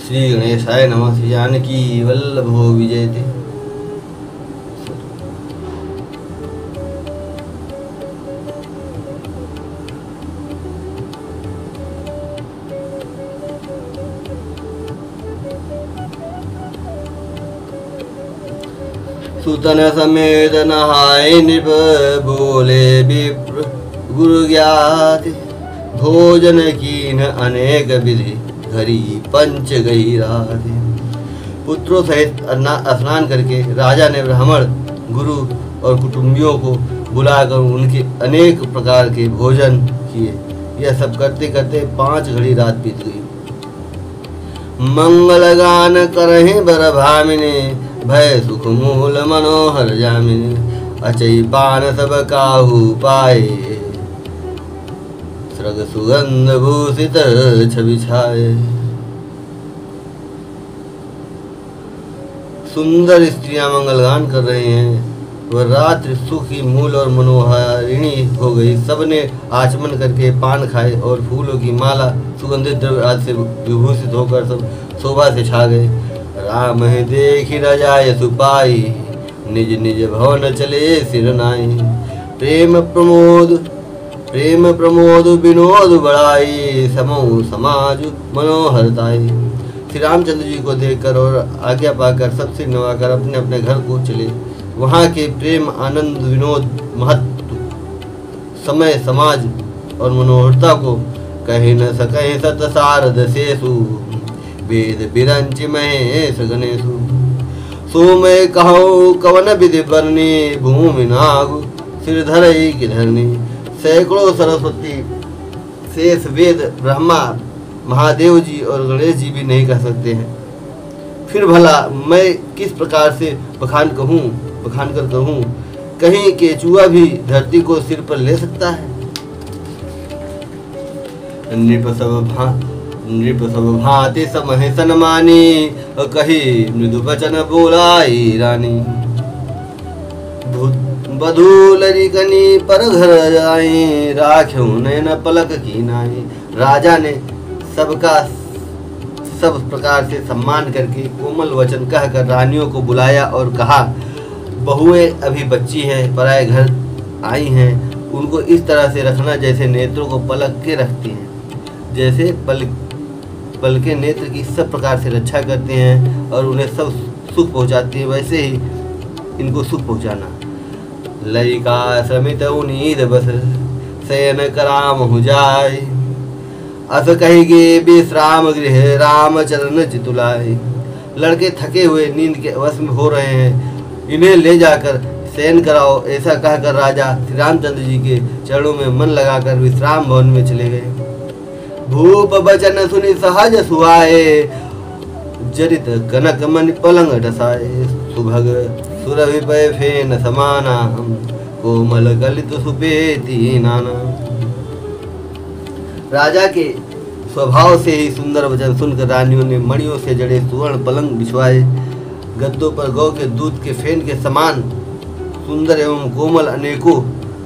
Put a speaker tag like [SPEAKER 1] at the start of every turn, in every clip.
[SPEAKER 1] श्री गणेशाय नमः। श्री जानकी वल्लभो विजयते। सुतन समेत नहाय नृप बोले विप्र गुरु ज्ञाति। भोजन कीन अनेक विधि घरी पंच गई राधे। पुत्रों सहित स्नान करके राजा ने ब्राह्मण गुरु और कुटुंबियों को बुलाकर उनके अनेक प्रकार के भोजन किए। यह सब करते करते 5 घड़ी रात बीत गई। मंगल गान करहि बर भामिनी भय सुख मूल मनोहर जामिनी। अचई पान सब काहू पाए सृग सुगंध भूषित छवि छाए। सुंदर स्त्रियां मंगलगान कर रही हैं। वह रात्रि सुखी मूल और मनोहारिणी हो गई। सबने आचमन करके पान खाए और फूलों की माला सुगंधित द्रव्य आदि से विभूषित होकर सब शोभा से छा गए। राम है देखी रजाय सुपाई निज निज भवन चले सिर नाई। प्रेम प्रमोद विनोद बढ़ाई समूह समाज मनोहरताई। श्री रामचंद्र जी को देखकर और आज्ञा पाकर सबसे नवाकर अपने अपने घर को चले। वहाँ के प्रेम आनंद विनोद महत्व समय समाज और मनोहरता को कहीं न सकें सत सारद शेषु। वेद बिरंच महेश गणेशु। सो मैं कहो कवन विधि बरनी भूमि नाग सिर धरई की धरनी। सैकड़ों सरस्वती शेष वेद ब्रह्मा महादेव जी और गणेश जी भी नहीं कह सकते हैं। फिर भला मैं किस प्रकार से बखान कर कहूँ। कहीं केचुआ भी धरती को सिर पर ले सकता है। नृप सब भांति समहि सन्मानी कही मृदु वचन बोलाई रानी। बधू लरिकनी पर घर जाई राख्यो नैन पलक की नाई। राजा ने सबका सब प्रकार से सम्मान करके कोमल वचन कहकर रानियों को बुलाया और कहा, बहुएं अभी बच्ची हैं, पराए घर आई हैं, उनको इस तरह से रखना जैसे नेत्रों को पलक के रखती हैं। जैसे पलके नेत्र की सब प्रकार से रक्षा करते हैं और उन्हें सब सुख पहुंचाती है, वैसे ही इनको सुख पहुंचाना। लयिका समित उनीद बस शयन कराम हो जाए। अस कहिगे विश्राम गृह राम चरण चितुलाए। लड़के थके हुए नींद के वश में हो रहे हैं, इन्हें ले जाकर शयन कराओ, ऐसा कहकर राजा श्री रामचंद्र जी के चरणों में मन लगाकर विश्राम भवन में चले गए। भूप बचन सुनि सहज सुहाए जरित कनक मन पलंग डसाए। सुभग सुरभि पय फेन समाना कोमल गलित सुपेति नाना। राजा के स्वभाव से ही सुंदर वचन सुनकर रानियों ने मणियों से जड़े सुवर्ण पलंग बिछवाए। गद्दों पर गौ के दूध के फेन के समान सुंदर एवं कोमल अनेकों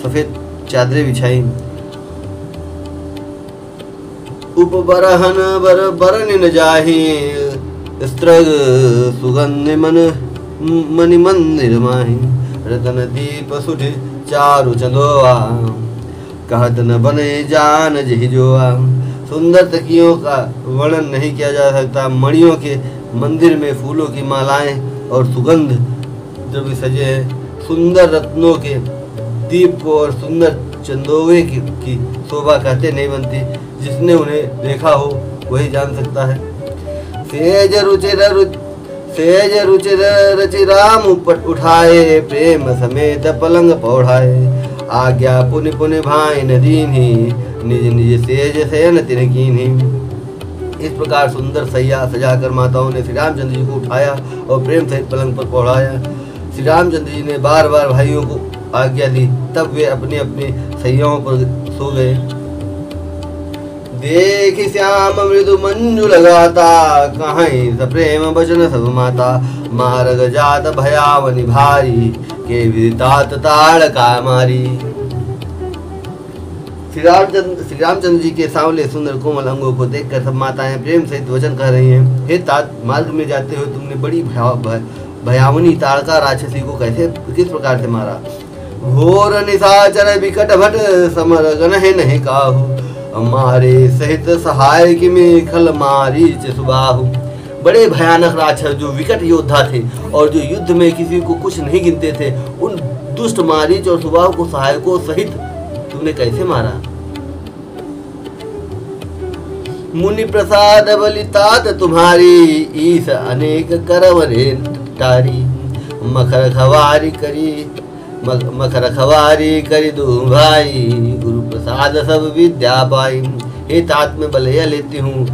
[SPEAKER 1] सफेद चादरें बिछाई। उपबरहन बर बरन जाही स्त्रग सुगंध मणि मंदिर माही। रतन दीप सुठ चारु चंदोआ कहत न बने जान जहि जोआ। सुंदर तकियों का वर्णन नहीं किया जा सकता। मणियों के मंदिर में फूलों की मालाएं और सुगंध द्रव्य सजे हैं। सुंदर रत्नों के दीप को और सुंदर चंदोवे की शोभा कहते नहीं बनती। जिसने उन्हें देखा हो वही जान सकता है। सेज रुचिर रचि राम उठाए प्रेम समेत पलंग पौढ़ाए। आज्ञा पुनि पुनि भाई न दीन्ही निज निज सेज शयन तिन कीन्ही। इस प्रकार सुंदर सैया सजाकर माताओं ने श्री रामचंद्र जी को उठाया और प्रेम सहित पलंग पर पौढ़ाया। श्री रामचंद्र जी ने बार बार भाइयों को आज्ञा दी, तब वे अपनी अपनी सैयाओं पर सो गए। देख श्याम मृदु मंजु लगाता कहीं सप्रेम बचन सब माता। मार्ग जात भयावनि भारी के विदितात ताड़ का मारी। श्री रामचंद्र जी के सांवले सुंदर कोमल अंगों को देखकर सब माताएं प्रेम सहित वचन कह रही हैं, हे तात, मार्ग में जाते हुए तुमने बड़ी भयावनी ताड़का राक्षसी को कैसे किस प्रकार से मारा। घोर निशाचर विकट भट समर गनहि नहीं काहू, हमारे सहित सहाय कि में खल मारीच सुबाहु। बड़े भयानक राक्षस जो विकट योद्धा थे और जो युद्ध में किसी को कुछ नहीं गिनते थे, उन दुष्ट मारीच और सुबाहु को सहायकों सहित तुमने कैसे मारा। मुनि प्रसाद बलितात तुम्हारी, ईस अनेक करवरे टारी, मखर खवारी करी दो भाई, गुरु प्रसाद सब विद्या पाई। हे तात, मैं बलैया लेती हूँ,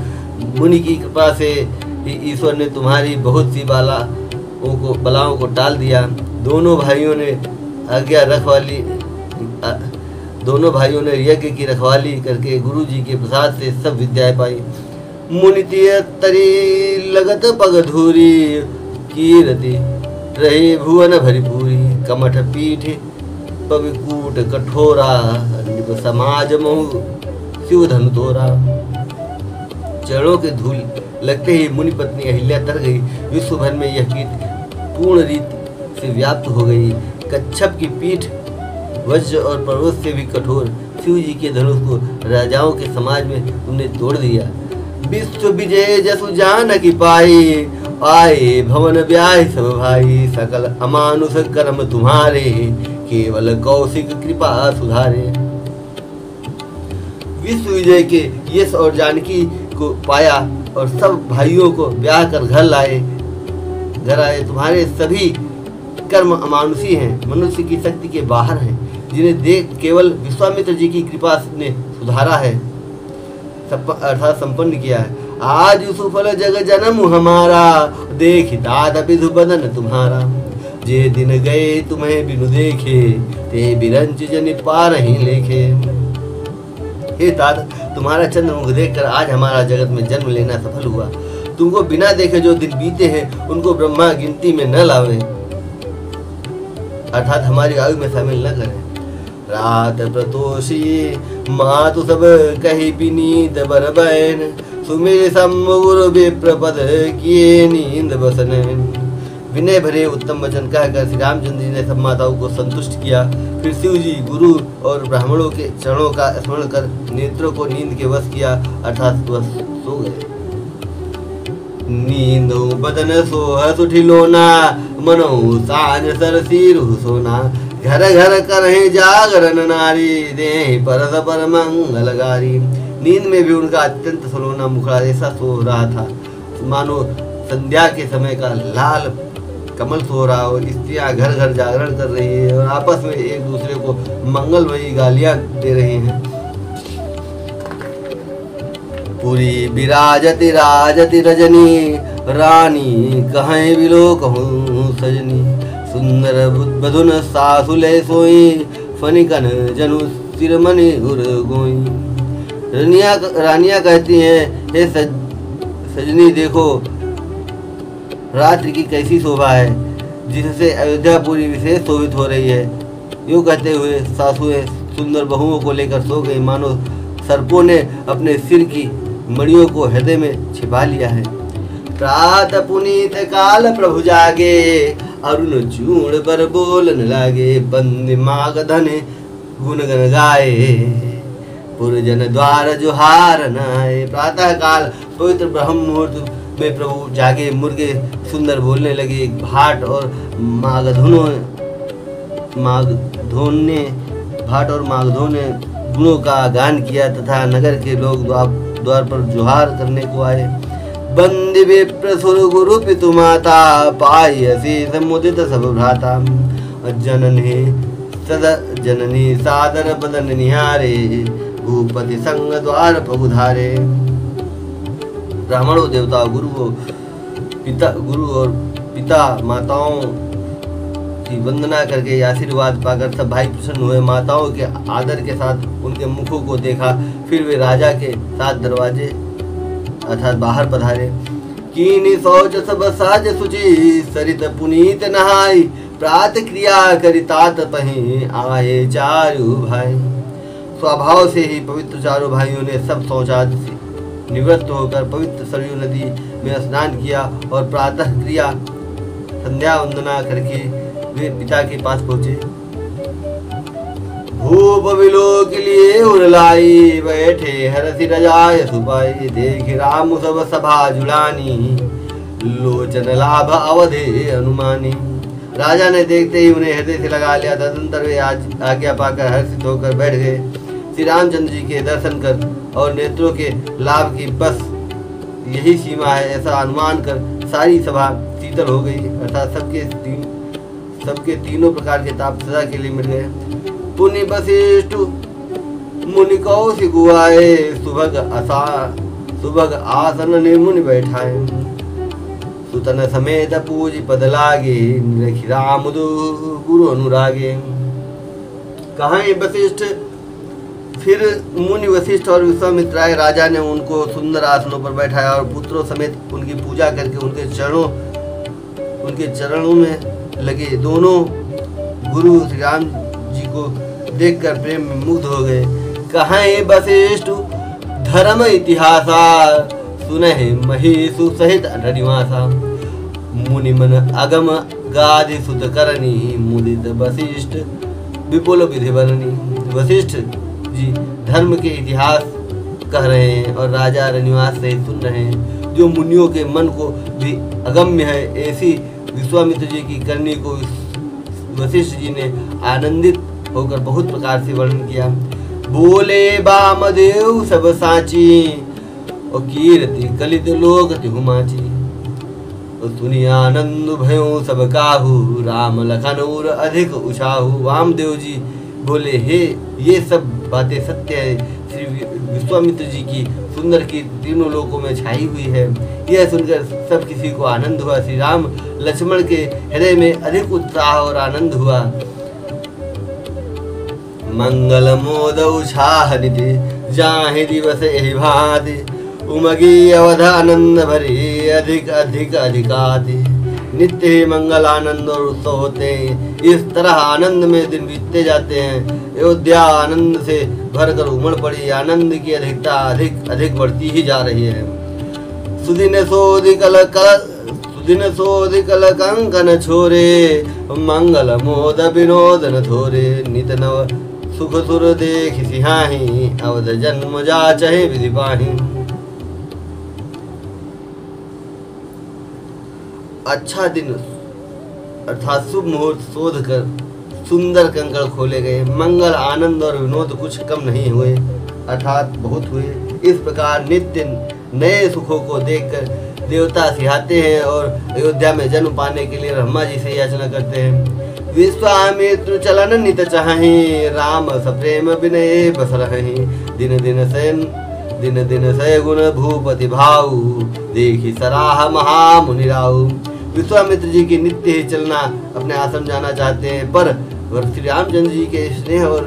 [SPEAKER 1] मुनि की कृपा से ईश्वर ने तुम्हारी बहुत सी बलाओं को टाल दिया। दोनों भाइयों ने यज्ञ की रखवाली करके गुरु जी के प्रसाद से सब विद्याएं पाई। मुनितिय तरी लगत पग धूरी, कीरति रहे भुवन भरिपूरी, कमठ पीठ पविकूट कठोरा, समाज मोह शिव धनु तोरा। चरणों के धूल लगते ही मुनि पत्नी अहिल्या तर गई। विश्व भर में यह कीर्ति पूर्ण रीति से व्याप्त हो गई। कच्छप की पीठ वज्र और पर्वत से भी कठोर शिव जी के धनुष को राजाओं के समाज में तुमने तोड़ दिया। विश्व विजय जसु जान की पाई, आए भवन ब्याह सब भाई, सकल अमानुष कर्म तुम्हारे, केवल कौशिक कृपा सुधारे। विश्व विजय के यश और जानकी को पाया और सब भाइयों को ब्याह कर घर आए। तुम्हारे सभी कर्म अमानुषी हैं, मनुष्य की शक्ति के बाहर हैं, जिन्हें देख केवल विश्वामित्र जी की कृपा ने सुधारा है, अर्थात संपन्न किया है। आज सुफल जग जन्म हमारा, देख तात विधु बदन तुम्हारा, जे दिन गए तुम्हें बिनु देखे, ते बिरंच जन पा नहीं लेखे। हे तात, तुम्हारा चंद्रमुख देखकर आज हमारा जगत में जन्म लेना सफल हुआ। तुमको बिना देखे जो दिन बीते हैं उनको ब्रह्मा गिनती में न लावे, अर्थात हमारी आयु में शामिल न करें। रात प्रतोषी मातु सब कही विनीत बर बैन, सुमेर सम्मुर विप्रपद किए नींद बसन। विनय भरे उत्तम वचन कहकर श्री रामचंद्र जी ने सब माताओं को संतुष्ट किया। फिर शिव जी गुरु और ब्राह्मणों के चरणों का स्मरण कर नेत्रों को नींद के वश किया, अर्थात सो गए। नींद बदन सोह सुठिलोना, मनो साँझ सरसी रूह सोना, घर घर करहे जागरण नारी, दे परस पर मंगलगारी। नींद में भी उनका अत्यंत सलोना मुखड़ा ऐसा सो रहा था मानो संध्या के समय का लाल कमल सो रहा और स्त्रियां घर घर जागरण कर रही है और आपस में एक दूसरे को मंगलमयी गालियां दे रही हैं। पूरी विराजति राजति रजनी, रानी कहें बिलो कहूँ सजनी, सुंदर बधुन सासुले सोई, फनिकन जनु सिरमणि उर गोई। रानियां कहती हैं, हे सजनी देखो रात्रि की कैसी शोभा है, जिससे अयोध्या पूरी विशेष शोभित हो रही है। यूँ कहते हुए सासुएं सुंदर बहुओं को लेकर सो गई, मानो सर्पों ने अपने सिर की मणियों को हृदय में छिपा लिया है। प्रात पुनीत काल प्रभु जागे, अरुण चूर्ण पर बोलन लागे, बंद माग धन गुणगन गाए, पुरजन द्वार जुहार नाए। प्रातः काल पवित्र ब्रह्म मुहूर्त में प्रभु जागे, मुर्गे सुंदर बोलने लगे, भाट और मागधों ने गुणों का गान किया तथा नगर के लोग द्वार पर जुहार करने को आए। बंदी विप्र सुर गुरु पितु माता, पाई असीस मुदित सब भ्राता, जननी सादर बदन निहारे, भूपति संग द्वार पगुधारे। ब्राह्मणों देवता गुरु और पिता माताओं की वंदना करके आशीर्वाद पाकर सब भाई प्रसन्न हुए। माताओं के आदर के साथ उनके मुखों को देखा, फिर वे राजा के साथ दरवाजे अर्थात बाहर पधारे। कीनी शौच सब साज सुचि, सरित पुनीत नहाई, प्रात क्रिया करी तात पही, आए चारु भाई। स्वभाव से ही पवित्र चारों भाइयों ने सब शौचादि से निवृत्त होकर पवित्र सरयू नदी में स्नान किया और प्रातः क्रिया संध्या वंदना करके वे पिता के पास पहुंचे। भूप बिलो के लिए उरलाई बैठे हरसि रजाय सुपाई, देख राम सब सभा जुलानी लोचन लाभ अवधे अनुमानी। राजा ने देखते ही उन्हें हृदय से लगा लिया। तदंतर वे आज आज्ञा पाकर हर्षित होकर बैठ गए। श्री रामचंद्र जी के दर्शन कर और नेत्रों के लाभ की बस यही सीमा है ऐसा अनुमान कर सारी सभा शीतल हो गई, अर्थात सबके तीनों प्रकार के ताप सदा के लिए मिल गए। पुनि वशिष्ठ मुनि कौशिक आए, सुभग आसन ने मुनि बैठाए, सुतन समेत पूज पद लागे, निरखि राम गुरु अनुरागे। कहाँ वशिष्ठ? फिर मुनि वशिष्ठ और विश्वामित्र आए। राजा ने उनको सुंदर आसनों पर बैठाया और पुत्रों समेत उनकी पूजा करके उनके चरणों में लगे। दोनों गुरु श्री राम जी को देखकर प्रेम में मुग्ध हो गए। कहाँ वशिष्ठ धर्म इतिहासा, सुनहि महीसु सहित निवासा, मुनि मन अगम गादि सुत करनी, मुदित वशिष्ठ विपुल विधि बरनी। वशिष्ठ जी धर्म के इतिहास कह रहे हैं और राजा रनिवास से सुन रहे हैं जो मुनियों के मन को भी अगम्य है। ऐसी विश्वामित्र जी की करनी को वशिष्ठ जी ने आनंदित होकर बहुत प्रकार से वर्णन किया। बोले बामदेव सब साची, और कीर्ति कलित लोक तिहुमाची, और सुनी आनंद भयो सब काहू, राम लखन और अधिक उछाहू। वामदेव जी बोले हे ये सब बातें सत्य है। श्री विश्वामित्र जी की सुंदर की तीनों लोकों में छाई हुई है। यह सुनकर सब किसी को आनंद हुआ। श्री राम लक्ष्मण के हृदय में अधिक उत्साह और आनंद हुआ। मंगल मोद उछाह निधि, जाहि दिवस एहि भांति, उमगी अवध आनंद भरी, अधिक अधिक अधिकाति। नित्य ही मंगल आनंद और उत्सव होते हैं। इस तरह आनंद में दिन बीतते जाते हैं। अयोध्या आनंद से भरकर उमड़ पड़ी। आनंद की अधिकता अधिक अधिक बढ़ती ही जा रही है। सुदिन सोधि कल कंकन छोरे, मंगल मोद विनोदन थोरे, नित नव सुख सुर देख सिहाही, अवध जन्म जा चहे विधि पाही। अच्छा दिन अर्थात शुभ मुहूर्त शोध कर सुंदर कंकड़ खोले गए। मंगल आनंद और विनोद कुछ कम नहीं हुए अर्थात बहुत हुए। इस प्रकार नित्य नए सुखों को देखकर देवता सिहाते हैं और अयोध्या में जन्म पाने के लिए ब्रह्मा जी से याचना करते हैं। विश्वामित्र चलन नित चाहि, राम सप्रेम विनय बस रहि, दिन दिन सय गुण भूपति भाऊ, देखी सराह महामुनि राऊ। विश्वामित्र जी की नित्य ही चलना अपने आश्रम जाना चाहते हैं पर श्री रामचंद्र जी के स्नेह और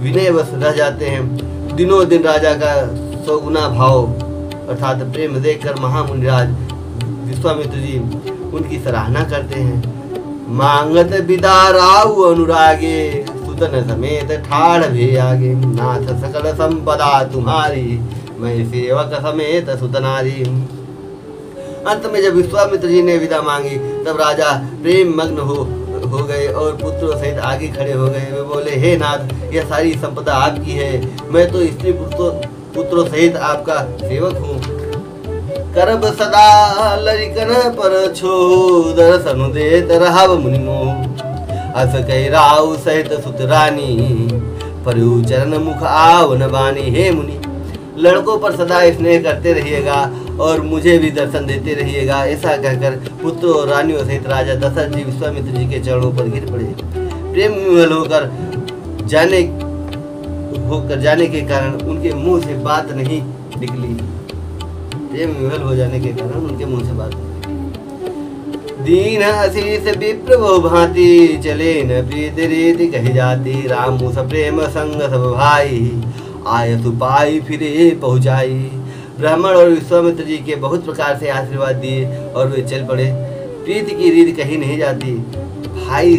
[SPEAKER 1] विनय बस रह जाते हैं। दिनों दिन राजा का 100 गुना भाव अर्थात प्रेम देखकर महामुनिराज विश्वामित्र जी उनकी सराहना करते हैं। मांगत विदा राउ अनुरागे, सुतन समेत ठाड़ भी आगे, नाथ सकल संपदा तुम्हारी, मैं सेवक समेत सुतनारी। अंत में जब विश्वामित्र जी ने विदा मांगी तब राजा प्रेम मग्न हो गए और पुत्रों सहित आगे खड़े हो गए। वे बोले हे नाथ यह सारी संपदा आपकी है, मैं तो स्त्री पुत्रों सहित आपका सेवक हूँ। करब सदा लरिकन पर छो, दर्शन देत रहब मुनि मोह, अस कहि राउ सहित सुत रानी, परु चरण मुख आवन बानी। हे मुनि लड़कों पर सदा स्नेह करते रहिएगा और मुझे भी दर्शन देते रहिएगा। ऐसा कहकर पुत्र और रानियों सहित राजा दशरथ जी विश्वामित्र जी के चरणों पर गिर पड़े। प्रेम विवल होकर जाने के कारण उनके मुंह से बात नहीं निकली। प्रेम विवल हो जाने के कारण उनके मुंह से बात नहीं। दीन असीस विप्र बहु भांति, चले न प्रीत रीति कही जाती, राम प्रेम संग सब भाई, आय सुपाई फिरे पहुँचाई। ब्राह्मण और विश्वामित्र जी के बहुत प्रकार से आशीर्वाद दिए और वे चल पड़े। प्रीति की रीत कहीं नहीं जाती। भाई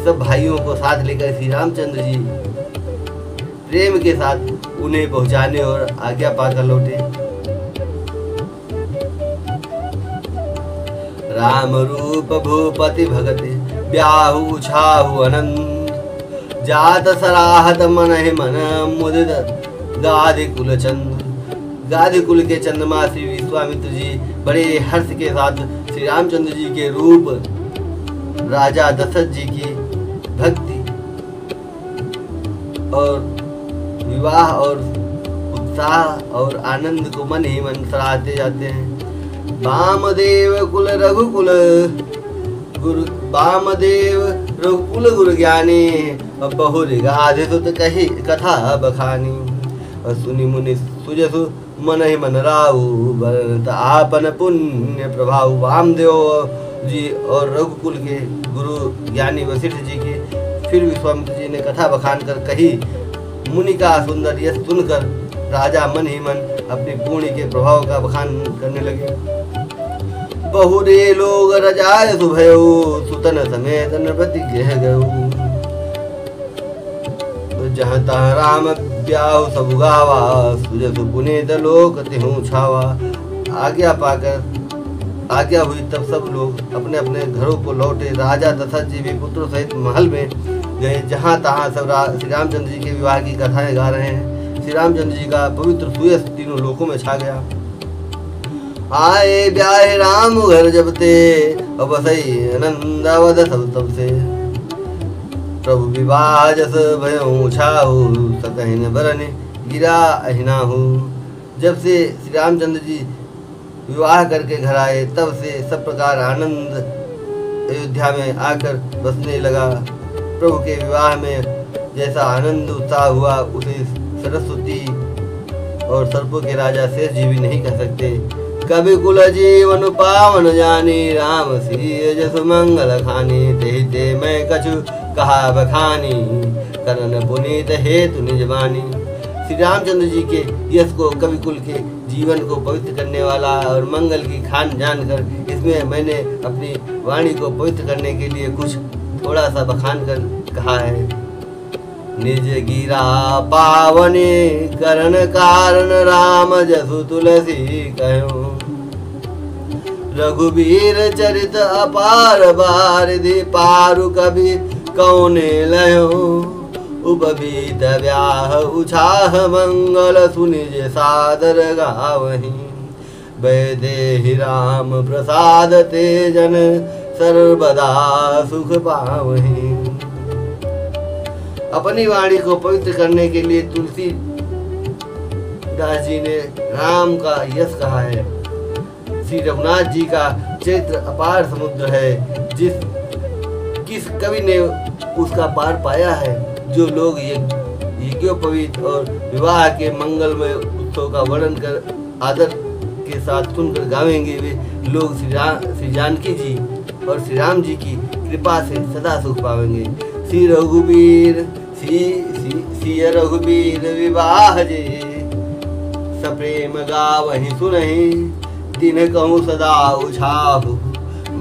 [SPEAKER 1] सब भाइयों को साथ लेकर श्री रामचंद्र जी प्रेम के साथ उन्हें पहुंचाने और आज्ञा पाकर लौटे। राम रूप भूपति भगति ब्याहु छाहु अनंत जात सराहत मन ही मन मुदित गाधि कुल चंद। गाधि कुल के चंद्रमा श्री विश्वामित्र जी बड़े हर्ष के साथ श्री रामचंद्र जी के रूप, राजा दशरथ जी की भक्ति और विवाह और उत्साह और आनंद को मन ही मन सराहते जाते हैं। वामदेव कुल रघुकुल गुरु, वामदेव रघुकुल गुरु ज्ञानी बहु गाधि सुत कही कथा बखानी। और सुनि मुनि सुजसु मन ही मन राहु बरत आपन पुण्य प्रभाव। वामदेव जी और रघुकुल के गुरु ज्ञानी वशिष्ठ जी की फिर विश्वामित्र जी ने कथा बखान कर कही। मुनि का सुंदर यश सुनकर राजा मन ही मन अपनी पुण्य के प्रभाव का बखान करने लगे। बहुरे लोग रजाय सुभयो सुतन समेत नृपति गृह गयो। जहाँ तहाँ राम ब्याहु सब गावा सुजसु पुनीत लोक तिहु छावा। आज्ञा पाकर आज्ञा हुई तब सब लोग अपने अपने घरों को लौटे। राजा दशरथ जी भी पुत्रों सहित महल में गए। जहाँ तहाँ सब श्री रामचंद्र जी के विवाह की कथाएं गा रहे हैं। श्री रामचंद्र जी का पवित्र सुयश तीनों लोकों में छा गया। आए ब्याहे राम घर जब ते अब सही आनंद अवध सब तब से। प्रभु विवाह जस भयऊ छाहु सकहिन बरन गिरा अहिनाहु। जब से श्री रामचंद्र जी विवाह करके घर आए तब से सब प्रकार आनंद अयोध्या में आकर बसने लगा। प्रभु के विवाह में जैसा आनंद उत्साह हुआ उसे सरस्वती और सर्पों के राजा शेष जी भी नहीं कह सकते। कवि कुल जीवन पावन जानी राम सी जस मंगल खानी। ते ते मैं कछु कहा बखानी करन पुनीत हेतु निजवानी। श्री रामचंद्र जी के यश को, कवि कुल के जीवन को पवित्र करने वाला और मंगल की खान जानकर इसमें मैंने अपनी वाणी को पवित्र करने के लिए कुछ थोड़ा सा बखान कर कहा है। निज गिरा पावने करण कारण राम जसु तुलसी कहो। रघुबीर चरित अपार बारिधि पारु कवि कौने लयो। उपबीत व्याह उछाह मंगल सुनिज सादर गावहीं। वैदेहि राम प्रसाद ते जन सर्वदा सुख पावहीं। अपनी वाणी को पवित्र करने के लिए तुलसी दास जी ने राम का यश कहा है। श्री रघुनाथ जी का चरित्र अपार समुद्र है। किस कवि ने उसका पार पाया है। जो लोग यज्ञोपवीत और विवाह के मंगलमय उत्सव का वर्णन कर आदर के साथ सुनकर गावेंगे वे लोग श्री जानकी जी और श्री राम जी की कृपा से सदा सुख पाएंगे। श्री रघुबीर श्री रघुबीर विवाह जे सप्रेम गावहि सुनहि। दिन कहूँ सदा उछाहु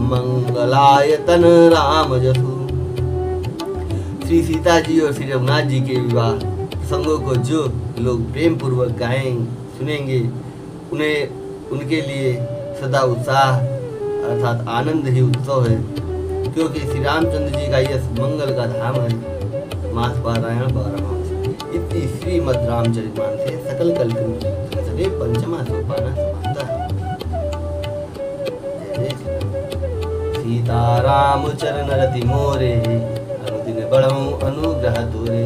[SPEAKER 1] मंगलायतन राम जसु। श्री सीता जी और श्री रघुनाथ जी के विवाह प्रसंगों को जो लोग प्रेम पूर्वक गाएंगे सुनेंगे उन्हें उनके लिए सदा उत्साह अर्थात आनंद ही उत्सव है। क्योंकि श्री रामचंद्र जी का यश मंगल का धाम है। मास पारायण 12 मास। इति श्रीमद् रामचरितमानसे सकल कल्पे पंचमा सोपान समाप्तः। सीताराम चरण रति मोरे अनुदिन बढ़ऊं अनुग्रह तोरे।